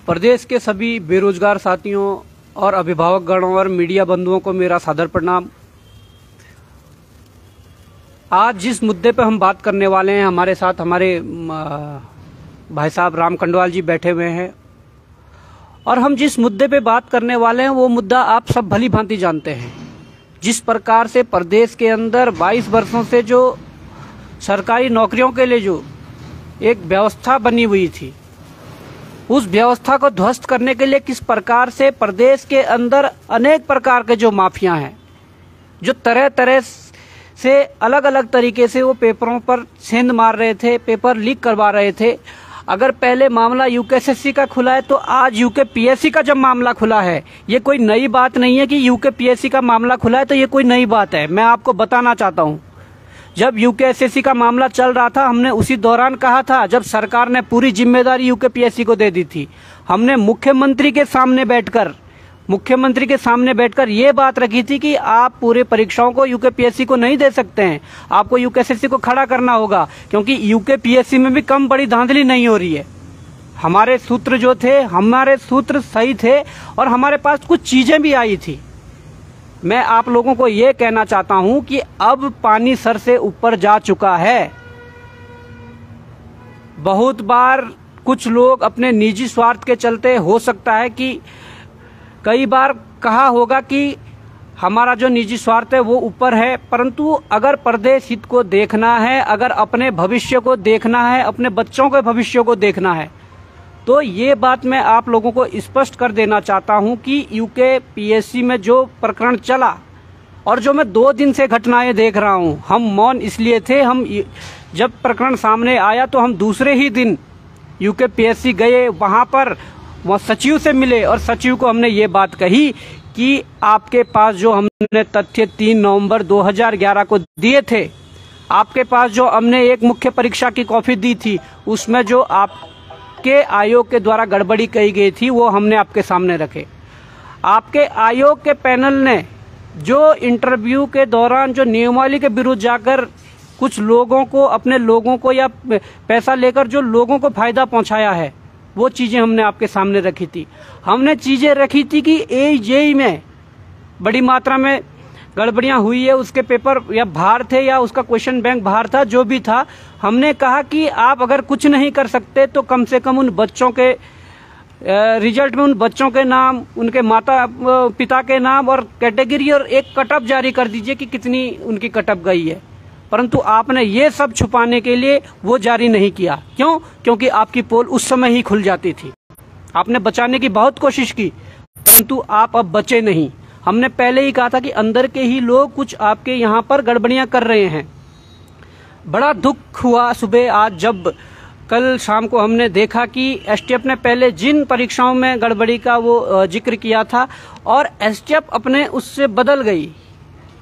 प्रदेश के सभी बेरोजगार साथियों और अभिभावक गणों और मीडिया बंधुओं को मेरा सादर प्रणाम। आज जिस मुद्दे पर हम बात करने वाले हैं, हमारे साथ हमारे भाई साहब राम कंडवाल जी बैठे हुए हैं और हम जिस मुद्दे पे बात करने वाले हैं वो मुद्दा आप सब भली भांति जानते हैं। जिस प्रकार से प्रदेश के अंदर 22 वर्षों से जो सरकारी नौकरियों के लिए जो एक व्यवस्था बनी हुई थी, उस व्यवस्था को ध्वस्त करने के लिए किस प्रकार से प्रदेश के अंदर अनेक प्रकार के जो माफिया हैं, जो तरह तरह से अलग अलग तरीके से वो पेपरों पर सेंध मार रहे थे, पेपर लीक करवा रहे थे। अगर पहले मामला यूकेएसएससी का खुला है तो आज यूकेपीएससी का जब मामला खुला है, ये कोई नई बात नहीं है कि यूकेपीएससी का मामला खुला है तो ये कोई नई बात है। मैं आपको बताना चाहता हूँ, जब यूकेएसएससी का मामला चल रहा था, हमने उसी दौरान कहा था, जब सरकार ने पूरी जिम्मेदारी यूकेपीएससी को दे दी थी, हमने मुख्यमंत्री के सामने बैठकर ये बात रखी थी कि आप पूरे परीक्षाओं को यूकेपीएससी को नहीं दे सकते हैं, आपको यूकेएसएससी को खड़ा करना होगा, क्योंकि यूकेपीएससी में भी कम बड़ी धांधली नहीं हो रही है। हमारे सूत्र जो थे, हमारे सूत्र सही थे और हमारे पास कुछ चीजें भी आई थी। मैं आप लोगों को ये कहना चाहता हूं कि अब पानी सर से ऊपर जा चुका है। बहुत बार कुछ लोग अपने निजी स्वार्थ के चलते, हो सकता है कि कई बार कहा होगा कि हमारा जो निजी स्वार्थ है वो ऊपर है, परंतु अगर प्रदेश हित को देखना है, अगर अपने भविष्य को देखना है, अपने बच्चों के भविष्य को देखना है, तो ये बात मैं आप लोगों को स्पष्ट कर देना चाहता हूं कि यूकेपीएससी में जो प्रकरण चला और जो मैं 2 दिन से घटनाएं देख रहा हूं, हम मौन इसलिए थे, हम जब प्रकरण सामने आया तो हम दूसरे ही दिन यूकेपीएससी गए, वहां पर वह सचिव से मिले और सचिव को हमने ये बात कही कि आपके पास जो हमने तथ्य 3 नवंबर 2011 को दिए थे, आपके पास जो हमने एक मुख्य परीक्षा की कॉपी दी थी, उसमें जो आपके आयोग के द्वारा गड़बड़ी कही गई थी वो हमने आपके सामने रखे। आपके आयोग के पैनल ने जो इंटरव्यू के दौरान जो नियमावली के विरुद्ध जाकर कुछ लोगों को, अपने लोगों को या पैसा लेकर जो लोगों को फायदा पहुंचाया है, वो चीजें हमने आपके सामने रखी थी। हमने चीजें रखी थी कि एजेई में बड़ी मात्रा में गड़बड़ियां हुई है, उसके पेपर या बाहर थे या उसका क्वेश्चन बैंक बाहर था, जो भी था, हमने कहा कि आप अगर कुछ नहीं कर सकते तो कम से कम उन बच्चों के रिजल्ट में उन बच्चों के नाम, उनके माता पिता के नाम और कैटेगरी और एक कटअप जारी कर दीजिए कि कितनी उनकी कटअप गई है। परंतु आपने ये सब छुपाने के लिए वो जारी नहीं किया। क्यों? क्योंकि आपकी पोल उस समय ही खुल जाती थी। आपने बचाने की बहुत कोशिश की, परंतु आप अब बचे नहीं। हमने पहले ही कहा था कि अंदर के ही लोग कुछ आपके यहाँ पर गड़बड़ियां कर रहे हैं। बड़ा दुख हुआ सुबह आज जब कल शाम को हमने देखा कि एसटीएफ ने पहले जिन परीक्षाओं में गड़बड़ी का वो जिक्र किया था और एसटीएफ अपने उससे बदल गई।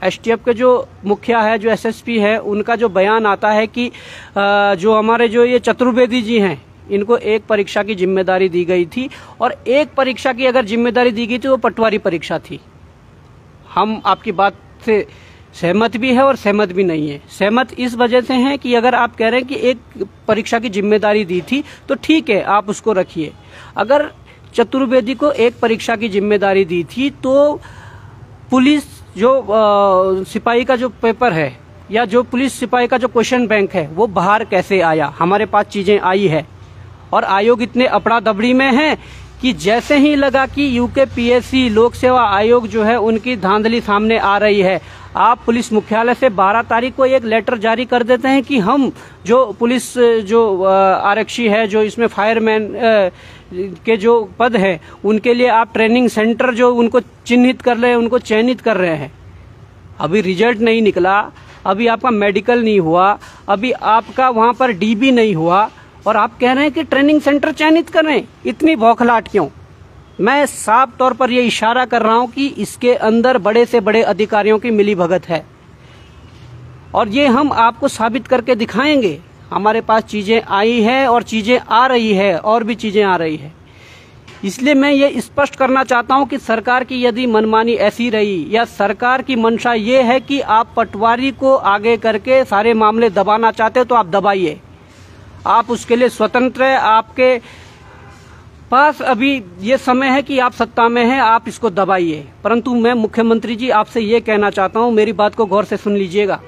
एसटीएफ के जो मुखिया है, जो एसएसपी है, उनका जो बयान आता है कि जो हमारे जो ये चतुर्वेदी जी हैं, इनको एक परीक्षा की जिम्मेदारी दी गई थी और एक परीक्षा की अगर जिम्मेदारी दी गई थी वो पटवारी परीक्षा थी। हम आपकी बात से सहमत भी है और सहमत भी नहीं है। सहमत इस वजह से हैं कि अगर आप कह रहे हैं कि एक परीक्षा की जिम्मेदारी दी थी तो ठीक है, आप उसको रखिए। अगर चतुर्वेदी को एक परीक्षा की जिम्मेदारी दी थी तो पुलिस जो सिपाही का जो पेपर है या जो पुलिस सिपाही का जो क्वेश्चन बैंक है वो बाहर कैसे आया? हमारे पास चीजें आई है और आयोग इतने अपड़ा दबड़ी में है कि जैसे ही लगा कि यूकेपीएससी लोक सेवा आयोग जो है उनकी धांधली सामने आ रही है, आप पुलिस मुख्यालय से 12 तारीख को एक लेटर जारी कर देते हैं कि हम जो पुलिस जो आरक्षी है, जो इसमें फायरमैन के जो पद है, उनके लिए आप ट्रेनिंग सेंटर जो उनको चिन्हित कर रहे हैं, उनको चयनित कर रहे हैं। अभी रिजल्ट नहीं निकला, अभी आपका मेडिकल नहीं हुआ, अभी आपका वहां पर डीबी नहीं हुआ और आप कह रहे हैं कि ट्रेनिंग सेंटर चयनित कर रहे हैं। इतनी बौखलाहट क्यों? मैं साफ तौर पर यह इशारा कर रहा हूं कि इसके अंदर बड़े से बड़े अधिकारियों की मिलीभगत है और ये हम आपको साबित करके दिखाएंगे। हमारे पास चीजें आई है और चीजें आ रही है और भी चीजें आ रही है। इसलिए मैं ये स्पष्ट करना चाहता हूं कि सरकार की यदि मनमानी ऐसी रही या सरकार की मंशा ये है कि आप पटवारी को आगे करके सारे मामले दबाना चाहते हो तो आप दबाइए, आप उसके लिए स्वतंत्र है। आपके पास अभी ये समय है कि आप सत्ता में हैं, आप इसको दबाइए। परंतु मैं मुख्यमंत्री जी आपसे ये कहना चाहता हूं, मेरी बात को गौर से सुन लीजिएगा।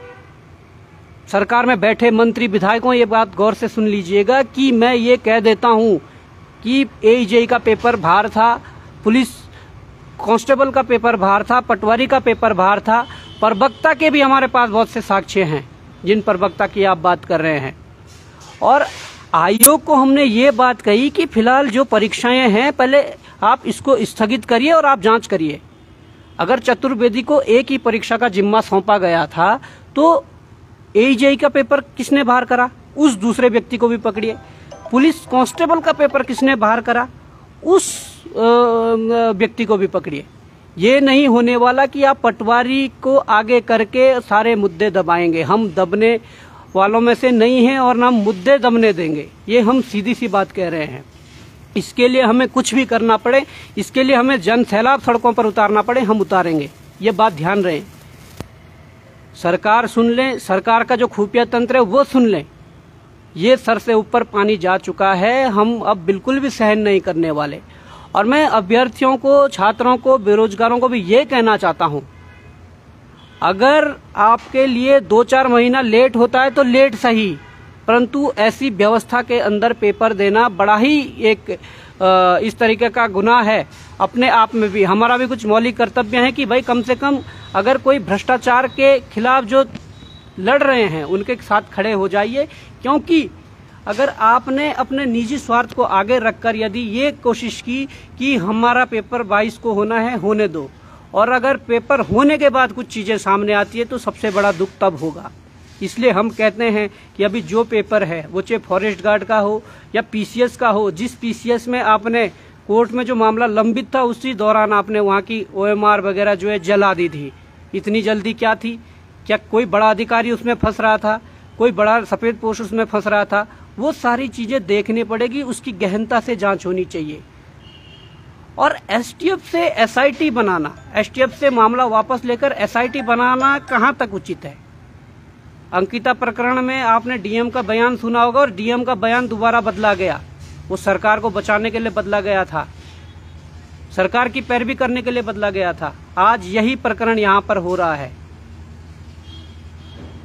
सरकार में बैठे मंत्री विधायकों, ये बात गौर से सुन लीजिएगा कि मैं ये कह देता हूं कि एजेई का पेपर बाहर था, पुलिस कांस्टेबल का पेपर बाहर था, पटवारी का पेपर बाहर था, प्रवक्ता के भी हमारे पास बहुत से साक्ष्य हैं, जिन प्रवक्ता की आप बात कर रहे हैं। और आयोग को हमने ये बात कही कि फिलहाल जो परीक्षाएं हैं, पहले आप इसको स्थगित करिए और आप जांच करिए। अगर चतुर्वेदी को एक ही परीक्षा का जिम्मा सौंपा गया था, तो एजेई का पेपर किसने बाहर करा, उस दूसरे व्यक्ति को भी पकड़िए। पुलिस कांस्टेबल का पेपर किसने बाहर करा, उस व्यक्ति को भी पकड़िए। ये नहीं होने वाला कि आप पटवारी को आगे करके सारे मुद्दे दबाएंगे। हम दबने वालों में से नहीं हैं और ना मुद्दे दबने देंगे, ये हम सीधी सी बात कह रहे हैं। इसके लिए हमें कुछ भी करना पड़े, इसके लिए हमें जन सैलाब सड़कों पर उतारना पड़े, हम उतारेंगे। ये बात ध्यान रहे। सरकार सुन लें, सरकार का जो खुफिया तंत्र है वो सुन लें। ये सर से ऊपर पानी जा चुका है, हम अब बिल्कुल भी सहन नहीं करने वाले। और मैं अभ्यर्थियों को, छात्रों को, बेरोजगारों को भी ये कहना चाहता हूं, अगर आपके लिए 2-4 महीना लेट होता है तो लेट सही, परंतु ऐसी व्यवस्था के अंदर पेपर देना बड़ा ही एक इस तरीके का गुनाह है। अपने आप में भी हमारा भी कुछ मौलिक कर्तव्य है कि भाई कम से कम अगर कोई भ्रष्टाचार के खिलाफ जो लड़ रहे हैं उनके साथ खड़े हो जाइए। क्योंकि अगर आपने अपने निजी स्वार्थ को आगे रखकर यदि ये कोशिश की कि हमारा पेपर 22 को होना है, होने दो, और अगर पेपर होने के बाद कुछ चीजें सामने आती है तो सबसे बड़ा दुख तब होगा। इसलिए हम कहते हैं कि अभी जो पेपर है वो चाहे फॉरेस्ट गार्ड का हो या पीसीएस का हो, जिस पीसीएस में आपने कोर्ट में जो मामला लंबित था उसी दौरान आपने वहाँ की ओएमआर वगैरह जो है जला दी थी। इतनी जल्दी क्या थी? क्या कोई बड़ा अधिकारी उसमें फंस रहा था, कोई बड़ा सफेद पोश उसमें फंस रहा था? वो सारी चीजें देखनी पड़ेगी, उसकी गहनता से जांच होनी चाहिए। और एसटीएफ से एसआईटी बनाना, एसटीएफ से मामला वापस लेकर एसआईटी बनाना कहां तक उचित है? अंकिता प्रकरण में आपने डीएम का बयान सुना होगा, और डीएम का बयान दोबारा बदला गया। वो सरकार को बचाने के लिए बदला गया था, सरकार की पैरवी करने के लिए बदला गया था। आज यही प्रकरण यहां पर हो रहा है।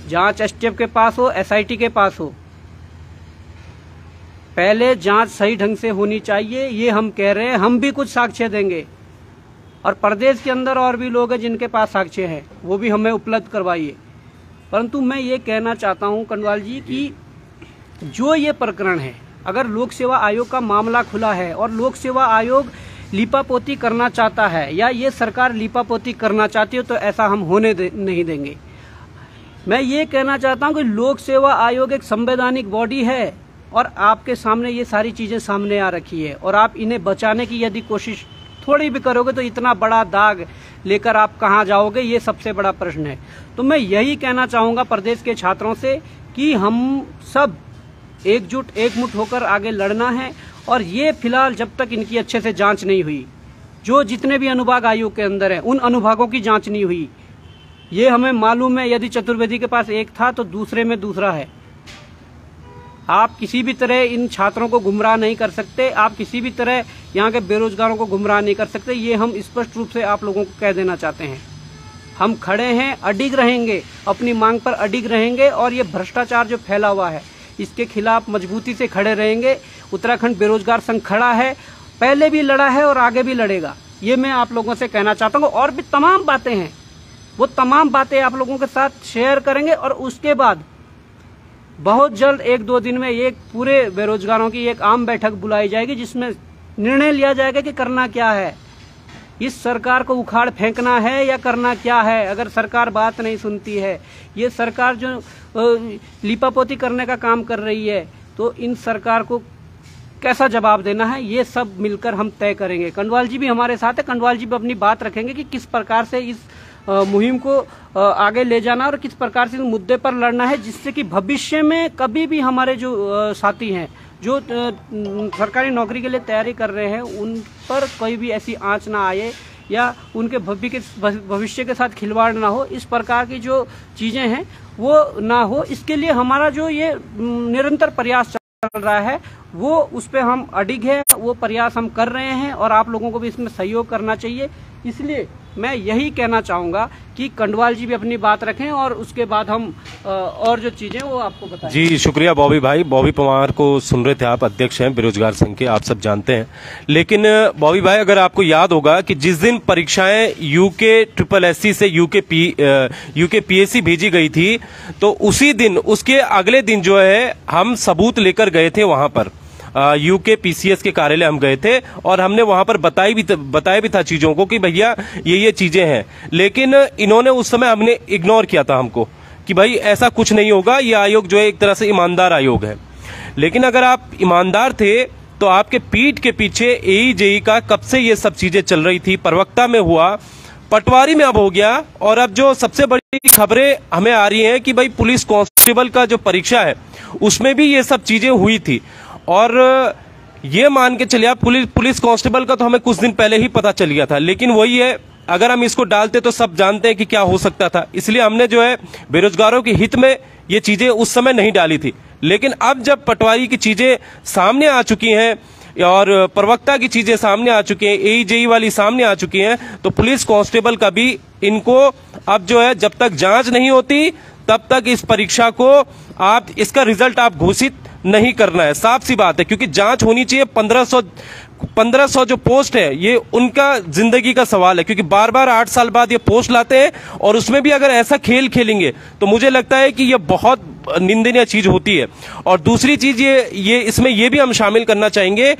जांच एसटीएफ के पास हो, एसआईटी के पास हो, पहले जांच सही ढंग से होनी चाहिए। ये हम कह रहे हैं, हम भी कुछ साक्ष्य देंगे, और प्रदेश के अंदर और भी लोग हैं जिनके पास साक्ष्य हैं, वो भी हमें उपलब्ध करवाइए। परंतु मैं ये कहना चाहता हूं कंडवाल जी कि जो ये प्रकरण है, अगर लोक सेवा आयोग का मामला खुला है और लोक सेवा आयोग लीपापोती करना चाहता है या ये सरकार लीपापोती करना चाहती हो, तो ऐसा हम होने नहीं देंगे। मैं ये कहना चाहता हूं कि लोक सेवा आयोग एक संवैधानिक बॉडी है और आपके सामने ये सारी चीजें सामने आ रखी है, और आप इन्हें बचाने की यदि कोशिश थोड़ी भी करोगे तो इतना बड़ा दाग लेकर आप कहां जाओगे, ये सबसे बड़ा प्रश्न है। तो मैं यही कहना चाहूंगा प्रदेश के छात्रों से कि हम सब एकजुट एकमुठ होकर आगे लड़ना है। और ये फिलहाल जब तक इनकी अच्छे से जांच नहीं हुई, जो जितने भी अनुभाग आयोग के अंदर हैं उन अनुभागों की जांच नहीं हुई। ये हमें मालूम है, यदि चतुर्वेदी के पास एक था तो दूसरे में दूसरा है। आप किसी भी तरह इन छात्रों को गुमराह नहीं कर सकते, आप किसी भी तरह यहाँ के बेरोजगारों को गुमराह नहीं कर सकते। ये हम स्पष्ट रूप से आप लोगों को कह देना चाहते हैं। हम खड़े हैं, अडिग रहेंगे, अपनी मांग पर अडिग रहेंगे, और ये भ्रष्टाचार जो फैला हुआ है इसके खिलाफ मजबूती से खड़े रहेंगे। उत्तराखंड बेरोजगार संघ खड़ा है, पहले भी लड़ा है और आगे भी लड़ेगा। ये मैं आप लोगों से कहना चाहता हूँ। और भी तमाम बातें हैं, वो तमाम बातें आप लोगों के साथ शेयर करेंगे, और उसके बाद बहुत जल्द 1-2 दिन में एक पूरे बेरोजगारों की एक आम बैठक बुलाई जाएगी, जिसमें निर्णय लिया जाएगा कि करना क्या है, इस सरकार को उखाड़ फेंकना है या करना क्या है। अगर सरकार बात नहीं सुनती है, ये सरकार जो लीपापोती करने का काम कर रही है, तो इन सरकार को कैसा जवाब देना है, ये सब मिलकर हम तय करेंगे। कंडवाल जी भी हमारे साथ है, कंडवाल जी भी अपनी बात रखेंगे कि किस प्रकार से इस मुहिम को आगे ले जाना और किस प्रकार से इस मुद्दे पर लड़ना है, जिससे कि भविष्य में कभी भी हमारे जो साथी हैं जो सरकारी नौकरी के लिए तैयारी कर रहे हैं, उन पर कोई भी ऐसी आंच ना आए या उनके भविष्य के साथ खिलवाड़ ना हो। इस प्रकार की जो चीजें हैं वो ना हो, इसके लिए हमारा जो ये निरंतर प्रयास चल रहा है वो उस पर हम अडिग है, वो प्रयास हम कर रहे हैं और आप लोगों को भी इसमें सहयोग करना चाहिए। इसलिए मैं यही कहना चाहूँगा कि कंडवाल जी भी अपनी बात रखें और उसके बाद हम और जो चीज़ें वो आपको बताएं। जी शुक्रिया बॉबी भाई। बॉबी पवार को सुन रहे थे आप, अध्यक्ष हैं बेरोजगार संघ के, आप सब जानते हैं। लेकिन बॉबी भाई, अगर आपको याद होगा कि जिस दिन परीक्षाएं यूके SSC से यूके PSC भेजी गई थी, तो उसी दिन, उसके अगले दिन जो है हम सबूत लेकर गए थे वहां पर, यूके PCS के कार्यालय हम गए थे और हमने वहां पर बताया भी था चीजों को कि भैया ये चीजें हैं। लेकिन इन्होंने उस समय हमने इग्नोर किया था हमको कि भाई ऐसा कुछ नहीं होगा, ये आयोग जो है एक तरह से ईमानदार आयोग है। लेकिन अगर आप ईमानदार थे तो आपके पीठ के पीछे AEJE का कब से ये सब चीजें चल रही थी, प्रवक्ता में हुआ, पटवारी में अब हो गया, और अब जो सबसे बड़ी खबरें हमें आ रही हैं कि भाई पुलिस कांस्टेबल का जो परीक्षा है उसमें भी ये सब चीजें हुई थी। और ये मान के चलिए आप, पुलिस कांस्टेबल का तो हमें कुछ दिन पहले ही पता चल गया था, लेकिन वही है, अगर हम इसको डालते तो सब जानते हैं कि क्या हो सकता था। इसलिए हमने जो है बेरोजगारों के हित में ये चीजें उस समय नहीं डाली थी। लेकिन अब जब पटवारी की चीजें सामने आ चुकी हैं और प्रवक्ता की चीजें सामने आ चुकी हैं, AEJE वाली सामने आ चुकी हैं, तो पुलिस कांस्टेबल का भी इनको अब जो है, जब तक जांच नहीं होती तब तक इस परीक्षा को आप, इसका रिजल्ट आप घोषित नहीं करना है। साफ सी बात है, क्योंकि जांच होनी चाहिए। 1500 जो पोस्ट है ये उनका जिंदगी का सवाल है, क्योंकि बार बार 8 साल बाद ये पोस्ट लाते हैं और उसमें भी अगर ऐसा खेल खेलेंगे तो मुझे लगता है कि ये बहुत निंदनीय चीज होती है। और दूसरी चीज ये इसमें ये भी हम शामिल करना चाहेंगे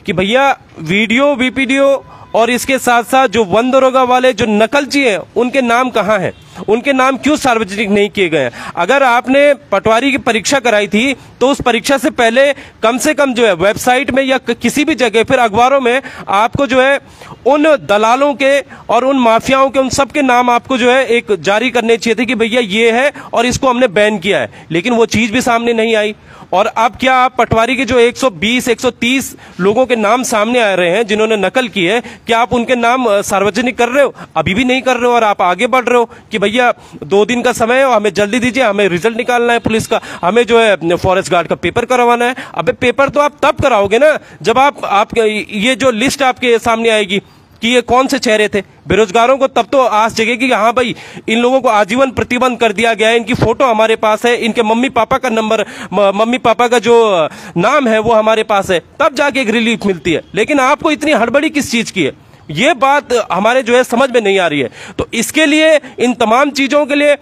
कि भैया वीडियो VPDO और इसके साथ साथ जो वन दरोगा वाले जो नकलची हैं उनके नाम कहाँ हैं, उनके नाम क्यों सार्वजनिक नहीं किए गए? अगर आपने पटवारी की परीक्षा कराई थी तो उस परीक्षा से पहले कम से कम जो है वेबसाइट में या किसी भी जगह, फिर अखबारों में आपको जो है उन दलालों के और उन माफियाओं के, उन सब के नाम आपको जो है एक जारी करने चाहिए थे कि भैया ये है और इसको हमने बैन किया है। लेकिन वो चीज भी सामने नहीं आई। और अब क्या आप पटवारी के जो 120-130 लोगों के नाम सामने आ रहे हैं जिन्होंने नकल की है, क्या आप उनके नाम सार्वजनिक कर रहे हो? अभी भी नहीं कर रहे हो और आप आगे बढ़ रहे हो कि भैया 2 दिन का समय है, हमें जल्दी दीजिए, हमें रिजल्ट निकालना है पुलिस का, हमें जो है फॉरेस्ट गार्ड का पेपर करवाना है। अबे पेपर तो आप तब कराओगे ना जब आप ये जो लिस्ट आपके सामने आएगी कि ये कौन से चेहरे थे बेरोजगारों को, तब तो आस जगेगी कि हाँ भाई इन लोगों को आजीवन प्रतिबंध कर दिया गया है, इनकी फोटो हमारे पास है, इनके मम्मी पापा का नंबर, मम्मी पापा का जो नाम है वो हमारे पास है, तब जाके एक रिलीफ मिलती है। लेकिन आपको इतनी हड़बड़ी किस चीज की है, ये बात हमारे जो है समझ में नहीं आ रही है। तो इसके लिए, इन तमाम चीजों के लिए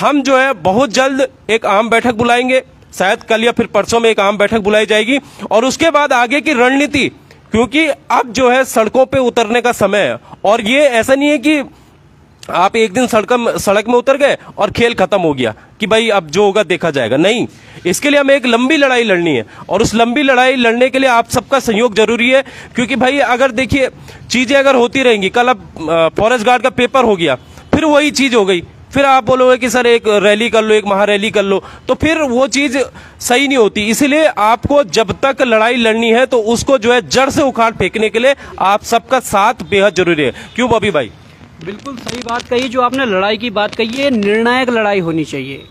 हम जो है बहुत जल्द एक आम बैठक बुलाएंगे, शायद कल या फिर परसों में एक आम बैठक बुलाई जाएगी, और उसके बाद आगे की रणनीति, क्योंकि अब जो है सड़कों पे उतरने का समय है। और ये ऐसा नहीं है कि आप एक दिन सड़क में उतर गए और खेल खत्म हो गया कि भाई अब जो होगा देखा जाएगा, नहीं। इसके लिए हमें एक लंबी लड़ाई लड़नी है और उस लंबी लड़ाई लड़ने के लिए आप सबका सहयोग जरूरी है। क्योंकि भाई अगर देखिए चीजें अगर होती रहेंगी, कल अब फॉरेस्ट गार्ड का पेपर हो गया, फिर वही चीज हो गई, फिर आप बोलोगे कि सर एक रैली कर लो, एक महारैली कर लो, तो फिर वो चीज सही नहीं होती। इसीलिए आपको जब तक लड़ाई लड़नी है तो उसको जो है जड़ से उखाड़ फेंकने के लिए आप सबका साथ बेहद जरूरी है। क्यों बॉबी भाई? बिल्कुल सही बात कही, जो आपने लड़ाई की बात कही है, निर्णायक लड़ाई होनी चाहिए।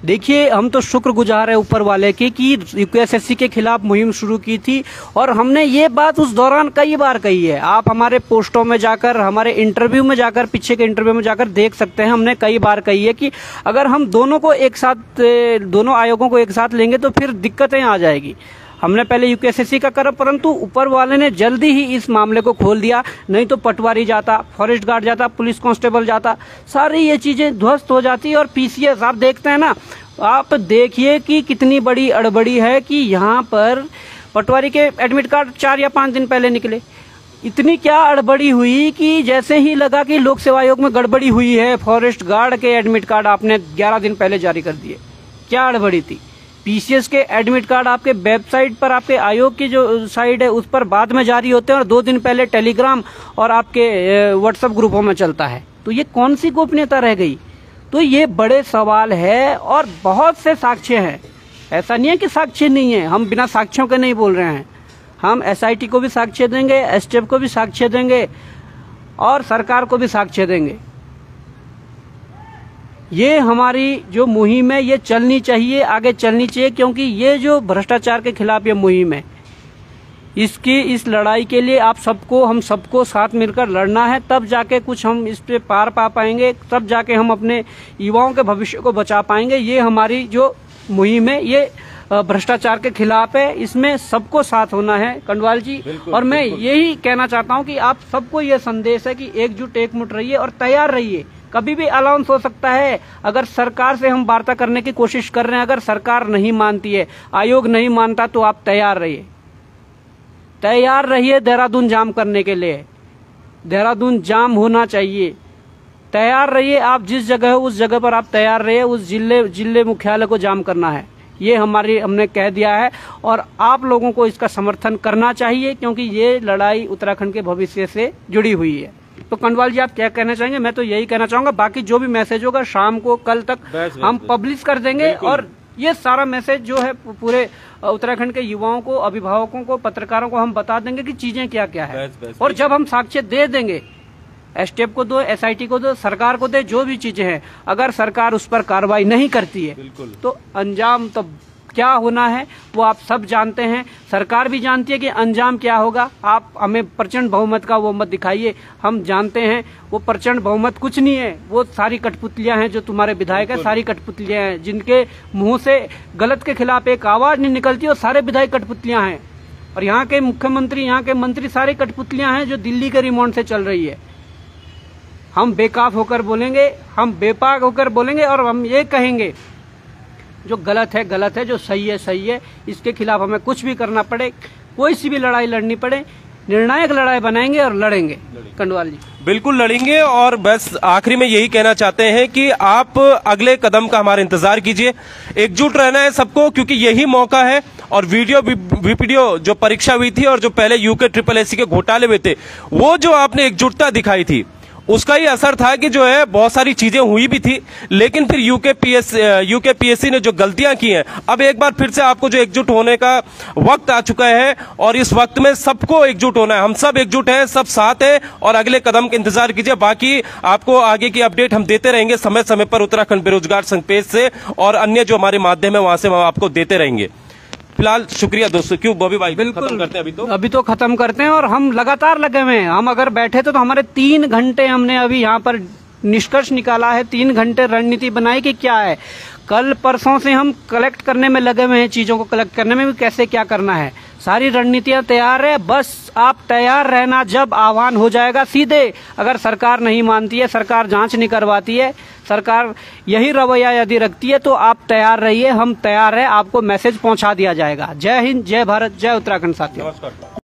देखिए, हम तो शुक्रगुजार है ऊपर वाले के कि UPSSC के खिलाफ मुहिम शुरू की थी और हमने ये बात उस दौरान कई बार कही है। आप हमारे पोस्टों में जाकर, हमारे इंटरव्यू में जाकर, पीछे के इंटरव्यू में जाकर देख सकते हैं, हमने कई बार कही है कि अगर हम दोनों को एक साथ, दोनों आयोगों को एक साथ लेंगे तो फिर दिक्कतें आ जाएगी। हमने पहले UPSSC का करा, परंतु ऊपर वाले ने जल्दी ही इस मामले को खोल दिया, नहीं तो पटवारी जाता, फॉरेस्ट गार्ड जाता, पुलिस कांस्टेबल जाता, सारी ये चीजें ध्वस्त हो जाती। और PCS आप देखते हैं ना, आप देखिए कि कितनी बड़ी अड़बड़ी है कि यहाँ पर पटवारी के एडमिट कार्ड 4 या 5 दिन पहले निकले। इतनी क्या अड़बड़ी हुई कि जैसे ही लगा कि लोक सेवा आयोग में गड़बड़ी हुई है, फॉरेस्ट गार्ड के एडमिट कार्ड आपने 11 दिन पहले जारी कर दिए। क्या अड़बड़ी थी? PCS के एडमिट कार्ड आपके वेबसाइट पर, आपके आयोग की जो साइट है उस पर बाद में जारी होते हैं और 2 दिन पहले टेलीग्राम और आपके WhatsApp ग्रुपों में चलता है। तो ये कौन सी गोपनीयता रह गई? तो ये बड़े सवाल है और बहुत से साक्ष्य हैं। ऐसा नहीं है कि साक्ष्य नहीं है, हम बिना साक्ष्यों के नहीं बोल रहे हैं। हम SIT को भी साक्ष्य देंगे, STF को भी साक्ष्य देंगे और सरकार को भी साक्ष्य देंगे। ये हमारी जो मुहिम है ये चलनी चाहिए, आगे चलनी चाहिए, क्योंकि ये जो भ्रष्टाचार के खिलाफ ये मुहिम है, इस लड़ाई के लिए आप सबको, हम सबको साथ मिलकर लड़ना है, तब जाके कुछ हम इस पे पार पा पाएंगे, तब जाके हम अपने युवाओं के भविष्य को बचा पाएंगे। ये हमारी जो मुहिम है ये भ्रष्टाचार के खिलाफ है, इसमें सबको साथ होना है कंडवाल जी। और मैं यही कहना चाहता हूं कि आप सबको ये संदेश है कि एकजुट एकमुट रहिए और तैयार रहिए, कभी भी अलाउंस हो सकता है। अगर सरकार से हम वार्ता करने की कोशिश कर रहे हैं, अगर सरकार नहीं मानती है, आयोग नहीं मानता, तो आप तैयार रहिए, तैयार रहिए देहरादून जाम करने के लिए। देहरादून जाम होना चाहिए, तैयार रहिए। आप जिस जगह हो उस जगह पर आप तैयार रहिए, उस जिले मुख्यालय को जाम करना है, ये हमने कह दिया है। और आप लोगों को इसका समर्थन करना चाहिए, क्योंकि ये लड़ाई उत्तराखंड के भविष्य से जुड़ी हुई है। तो कंडवाल जी आप क्या कहना चाहेंगे? मैं तो यही कहना चाहूंगा, बाकी जो भी मैसेज होगा शाम को, कल तक हम पब्लिश कर देंगे। और ये सारा मैसेज जो है पूरे उत्तराखंड के युवाओं को, अभिभावकों को, पत्रकारों को हम बता देंगे कि चीजें क्या क्या है। और जब हम साक्ष्य दे देंगे, एसटीएफ को दो, एसआईटी को दो, सरकार को दे, जो भी चीजें हैं, अगर सरकार उस पर कार्रवाई नहीं करती है तो अंजाम तो क्या होना है वो आप सब जानते हैं, सरकार भी जानती है कि अंजाम क्या होगा। आप हमें प्रचंड बहुमत का वो मत दिखाइए, हम जानते हैं वो प्रचंड बहुमत कुछ नहीं है, वो सारी कठपुतलियां हैं जो तुम्हारे विधायक है, सारी कठपुतलियां हैं जिनके मुंह से गलत के खिलाफ एक आवाज नहीं निकलती, और सारे विधायक कठपुतलियां हैं। और यहाँ के मुख्यमंत्री, यहाँ के मंत्री सारे कठपुतलियां हैं जो दिल्ली के रिमोट से चल रही है। हम बेकाफ होकर बोलेंगे, हम बेपाक होकर बोलेंगे, और हम ये कहेंगे जो गलत है गलत है, जो सही है सही है। इसके खिलाफ हमें कुछ भी करना पड़े, कोई सी भी लड़ाई लड़नी पड़े, निर्णायक लड़ाई बनाएंगे और लड़ेंगे कंडवाल जी। बिल्कुल लड़ेंगे। और बस आखिरी में यही कहना चाहते हैं कि आप अगले कदम का हमारा इंतजार कीजिए, एकजुट रहना है सबको, क्योंकि यही मौका है। और वीडियो जो परीक्षा हुई थी और जो पहले यूके SSS के घोटाले हुए थे, वो जो आपने एकजुटता दिखाई थी, उसका ही असर था कि जो है बहुत सारी चीजें हुई भी थी, लेकिन फिर यूके PSC ने जो गलतियां की हैं, अब एक बार फिर से आपको जो एकजुट होने का वक्त आ चुका है, और इस वक्त में सबको एकजुट होना है। हम सब एकजुट हैं, सब साथ हैं, और अगले कदम का इंतजार कीजिए। बाकी आपको आगे की अपडेट हम देते रहेंगे समय समय पर उत्तराखंड बेरोजगार संघ पेज से, और अन्य जो हमारे माध्यम है वहां से हम आपको देते रहेंगे। फिलहाल शुक्रिया दोस्तों। क्यों बॉबी भाई, बिल्कुल खत्म करते हैं अभी तो खत्म करते हैं। और हम लगातार लगे हुए हैं, हम अगर बैठे तो हमारे 3 घंटे हमने अभी यहाँ पर निष्कर्ष निकाला है, 3 घंटे रणनीति बनाई कि क्या है। कल परसों से हम कलेक्ट करने में लगे हुए हैं, चीजों को कलेक्ट करने में भी, कैसे क्या करना है, सारी रणनीतियां तैयार है। बस आप तैयार रहना, जब आह्वान हो जाएगा सीधे। अगर सरकार नहीं मानती है, सरकार जांच नहीं करवाती है, सरकार यही रवैया यदि रखती है, तो आप तैयार रहिए, हम तैयार है, आपको मैसेज पहुंचा दिया जाएगा। जय हिंद, जय भारत, जय उत्तराखंड साथियों। नमस्कार।